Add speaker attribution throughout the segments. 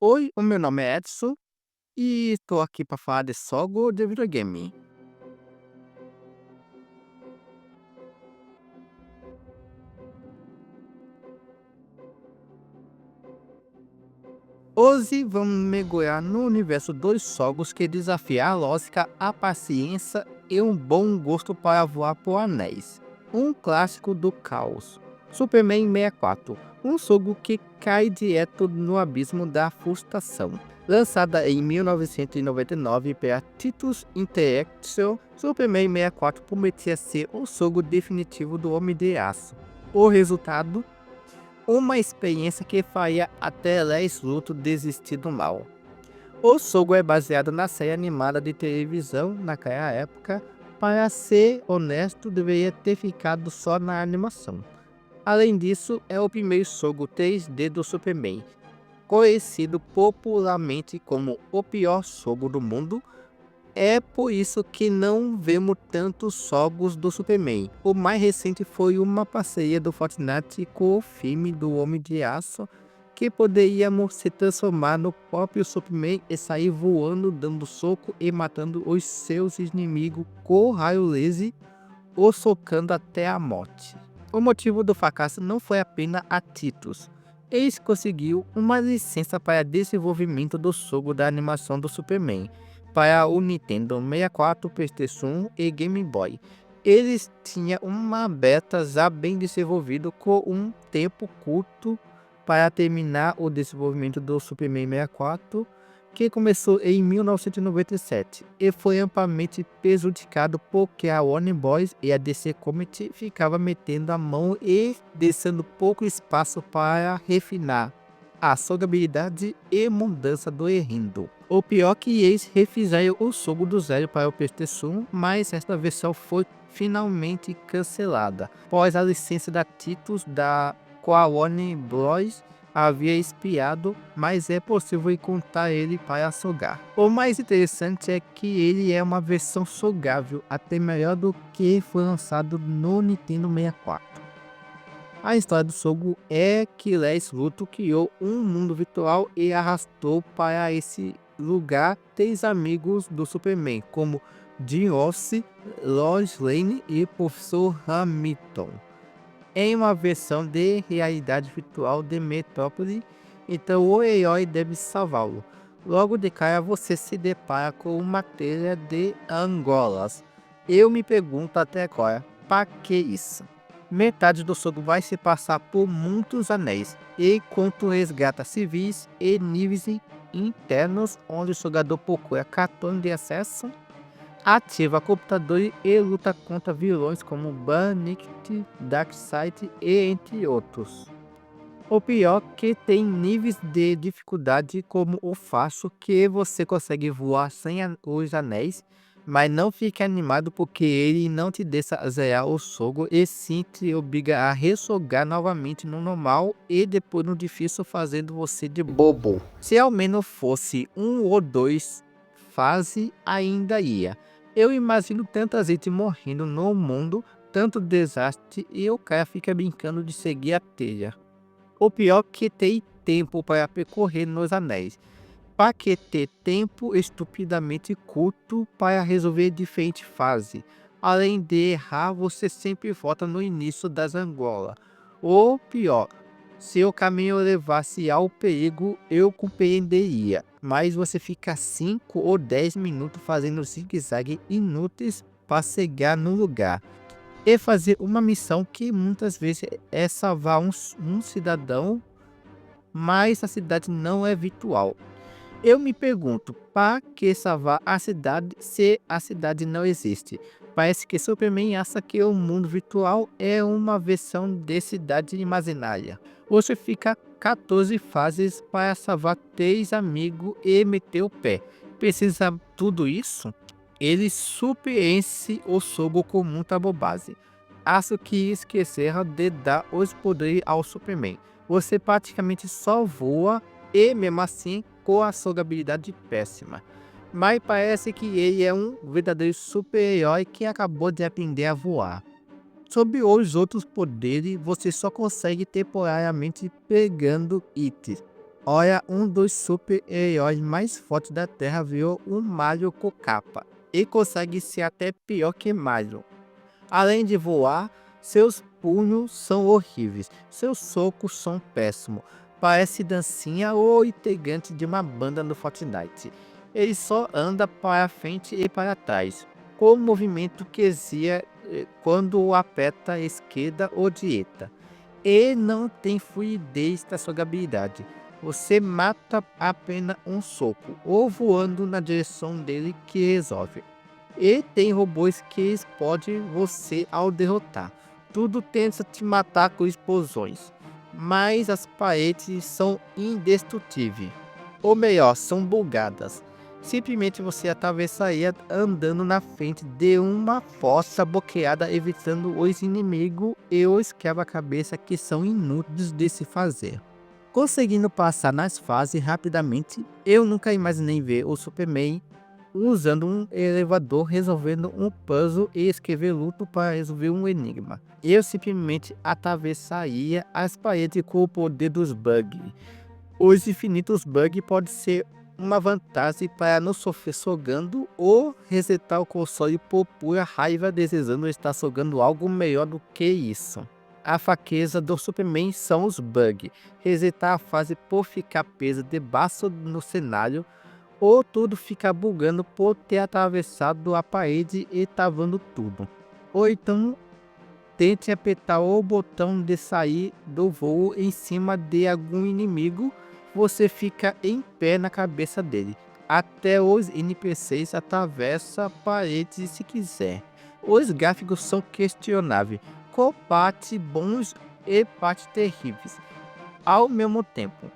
Speaker 1: Oi, o meu nome é Edson e estou aqui para falar de jogo de videogame. Hoje vamos mergulhar no universo dos jogos que desafiam a lógica, a paciência e um bom gosto para voar por anéis. Um clássico do caos. Superman 64, um jogo que cai direto no abismo da frustração. Lançada em 1999 pela Titus Interactive, Superman 64 prometia ser o jogo definitivo do Homem de Aço. O resultado, uma experiência que faria até Lex Luthor desistir do mal. O jogo é baseado na série animada de televisão naquela época. Para ser honesto, deveria ter ficado só na animação. Além disso, é o primeiro jogo 3D do Superman, conhecido popularmente como o pior jogo do mundo. É por isso que não vemos tantos jogos do Superman. O mais recente foi uma parceria do Fortnite com o filme do Homem de Aço, que poderíamos se transformar no próprio Superman e sair voando, dando soco e matando os seus inimigos com raio laser ou socando até a morte. O motivo do fracasso não foi apenas a Titus. Eles conseguiu uma licença para desenvolvimento do jogo da animação do Superman para o Nintendo 64, PlayStation 1 e Game Boy. Eles tinham uma beta já bem desenvolvido com um tempo curto para terminar o desenvolvimento do Superman 64, que começou em 1997 e foi amplamente prejudicado porque a Warner Bros. E a DC Comics ficavam metendo a mão e deixando pouco espaço para refinar a jogabilidade e mudança do enredo. O pior que eles refizeram o jogo do zero para o PlayStation 1, mas esta versão foi finalmente cancelada, pois a licença da Titus da com a Warner Bros. Havia expiado, mas é possível encontrar ele para jogar. O mais interessante é que ele é uma versão jogável até melhor do que foi lançado no Nintendo 64. A história do jogo é que Lex Luthor criou um mundo virtual e arrastou para esse lugar 3 amigos do Superman, como Jim Ross, Lois Lane e Professor Hamilton, em uma versão de realidade virtual de Metrópole. Então o herói deve salvá-lo. Logo de cara você se depara com uma telha de angolas. Eu me pergunto até agora, para que isso? Metade do jogo vai se passar por muitos anéis, enquanto resgata civis e níveis internos onde o jogador procura cartões de acesso, ativa computadores e luta contra vilões como Bannict, Darkseid e entre outros. O pior que tem níveis de dificuldade como o fácil, que você consegue voar sem os anéis, mas não fique animado porque ele não te deixa zerar o jogo e sim te obriga a rejogar novamente no normal e depois no difícil, fazendo você de bobo. Se ao menos fosse um ou dois fase, ainda ia. Eu imagino tanta gente morrendo no mundo, tanto desastre, e o cara fica brincando de seguir a telha. O pior que tem tempo para percorrer nos anéis. Para que ter tempo estupidamente curto para resolver diferente fase. Além de errar, você sempre volta no início das angolas. Ou pior, se o caminho levasse ao perigo, eu compreenderia. Mas você fica 5 ou 10 minutos fazendo zigue-zague inúteis para chegar no lugar e fazer uma missão que muitas vezes é salvar um cidadão, mas a cidade não é virtual. Eu me pergunto, para que salvar a cidade se a cidade não existe? Parece que Superman acha que o mundo virtual é uma versão de cidade imaginária. Você fica 14 fases para salvar 3 amigos e meter o pé. Precisa tudo isso? Ele surpreende o jogo com muita bobagem. Acho que esqueceram de dar os poderes ao Superman. Você praticamente só voa e mesmo assim com a jogabilidade péssima. Mas parece que ele é um verdadeiro super-herói que acabou de aprender a voar. Sobre os outros poderes, você só consegue temporariamente pegando itens. Olha, um dos super-heróis mais fortes da Terra virou um Mario com capa e consegue ser até pior que Mario. Além de voar, seus punhos são horríveis, seus socos são péssimos. Parece dancinha ou integrante de uma banda no Fortnite. Ele só anda para frente e para trás, com o movimento que exia quando aperta a esquerda ou direita. E não tem fluidez da jogabilidade. Você mata apenas um soco ou voando na direção dele que resolve. E tem robôs que explodem você ao derrotar. Tudo tenta te matar com explosões, mas as paredes são indestrutíveis. Ou melhor, são bugadas. Simplesmente você atravessaria andando na frente de uma fossa bloqueada, evitando os inimigos e os quebra-cabeça que são inúteis de se fazer. Conseguindo passar nas fases rapidamente, eu nunca imaginei ver o Superman usando um elevador resolvendo um puzzle e escrever luto para resolver um enigma. Eu simplesmente atravessaria as paredes com o poder dos bugs. Os infinitos bugs podem ser uma vantagem para não sofrer jogando ou resetar o console por pura raiva desejando estar jogando algo melhor do que isso. A fraqueza do Superman são os bugs. Resetar a fase por ficar presa debaixo no cenário ou tudo fica bugando por ter atravessado a parede e travando tudo. Ou então tente apertar o botão de sair do voo em cima de algum inimigo, você fica em pé na cabeça dele. Até os NPCs atravessam a parede se quiser. Os gráficos são questionáveis, com partes bons e partes terríveis ao mesmo tempo.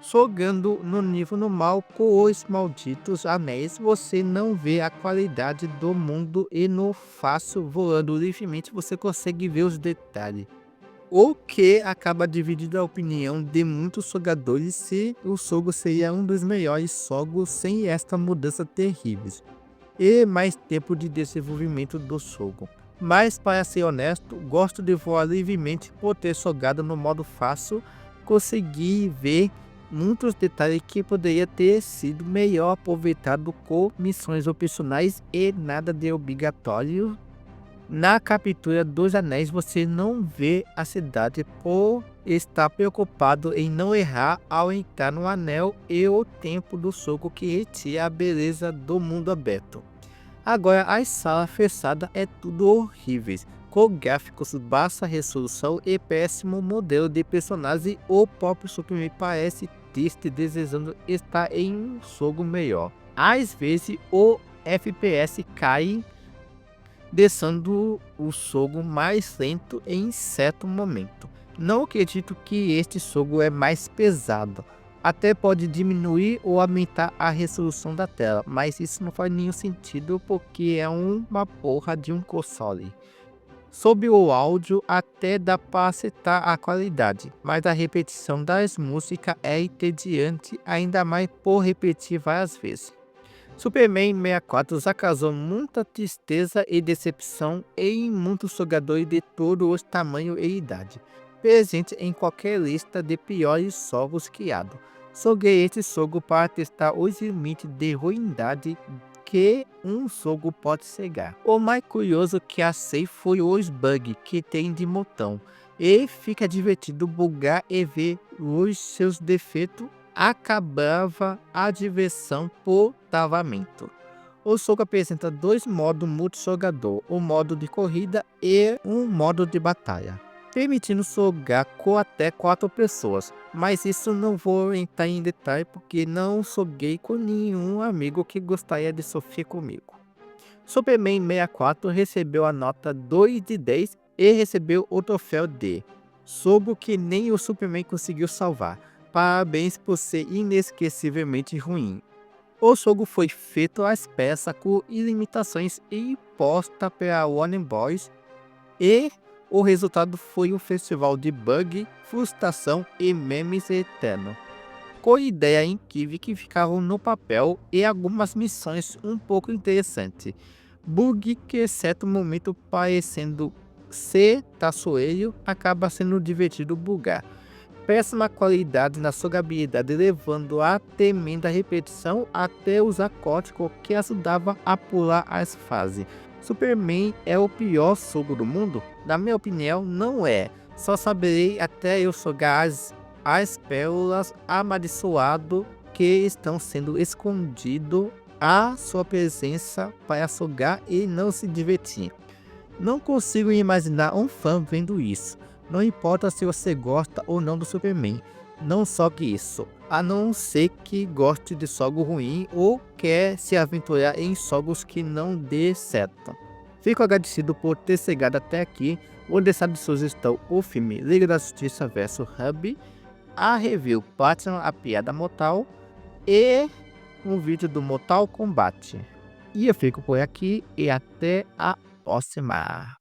Speaker 1: Jogando no nível normal com os malditos anéis, você não vê a qualidade do mundo e no fácil voando livremente você consegue ver os detalhes. O que acaba dividindo a opinião de muitos jogadores se o jogo seria um dos melhores jogos sem esta mudança terríveis e mais tempo de desenvolvimento do jogo. Mas para ser honesto, gosto de voar livremente por ter jogado no modo fácil, consegui ver muitos detalhes que poderia ter sido melhor aproveitado com missões opcionais e nada de obrigatório. Na captura dos anéis você não vê a cidade por estar preocupado em não errar ao entrar no anel e o tempo do jogo que retira a beleza do mundo aberto. Agora as salas fechadas é tudo horríveis, com gráficos baixa resolução e péssimo modelo de personagem. O próprio Superman parece triste desejando estar em um jogo melhor. Às vezes o FPS cai, deixando o jogo mais lento em certo momento. Não acredito que este jogo é mais pesado. Até pode diminuir ou aumentar a resolução da tela, mas isso não faz nenhum sentido porque é uma porra de um console. Sobre o áudio até dá para acertar a qualidade, mas a repetição das músicas é entediante, ainda mais por repetir várias vezes. Superman 64 já causou muita tristeza e decepção em muitos jogadores de todos os tamanhos e idade, presente em qualquer lista de piores jogos criados. Joguei este jogo para testar os limites de ruindade que um jogo pode chegar. O mais curioso que achei foi os bugs que tem de botão, e fica divertido bugar e ver os seus defeitos. Acabava a diversão por travamento. O jogo apresenta dois modos multijogador, o modo de corrida e um modo de batalha, permitindo jogar com até 4 pessoas, mas isso não vou entrar em detalhe porque não joguei com nenhum amigo que gostaria de sofrer comigo. Superman 64 recebeu a nota 2 de 10 e recebeu o troféu de jogo que nem o Superman conseguiu salvar. Parabéns por ser inesquecivelmente ruim. O jogo foi feito às peças com limitações impostas pela Warner Bros. E o resultado foi um festival de bug, frustração e memes eterno, com ideias incríveis que ficaram no papel e algumas missões um pouco interessantes. Bug que certo momento parecendo ser taçoeiro acaba sendo divertido bugar. péssima qualidade na jogabilidade, levando a tremenda repetição até usar código que ajudava a pular as fases. Superman é o pior jogo do mundo? Na minha opinião, não é. Só saberei até eu jogar as pérolas amaldiçoado que estão sendo escondido a sua presença para jogar e não se divertir. Não consigo imaginar um fã vendo isso. Não importa se você gosta ou não do Superman. Não só que isso. A não ser que goste de jogo ruim ou quer se aventurar em jogos que não dê certo. Fico agradecido por ter chegado até aqui. Vou deixar de sugestão o filme Liga da Justiça vs Hub, a review Batman a Piada Mortal e um vídeo do Mortal Kombat. E eu fico por aqui e até a próxima.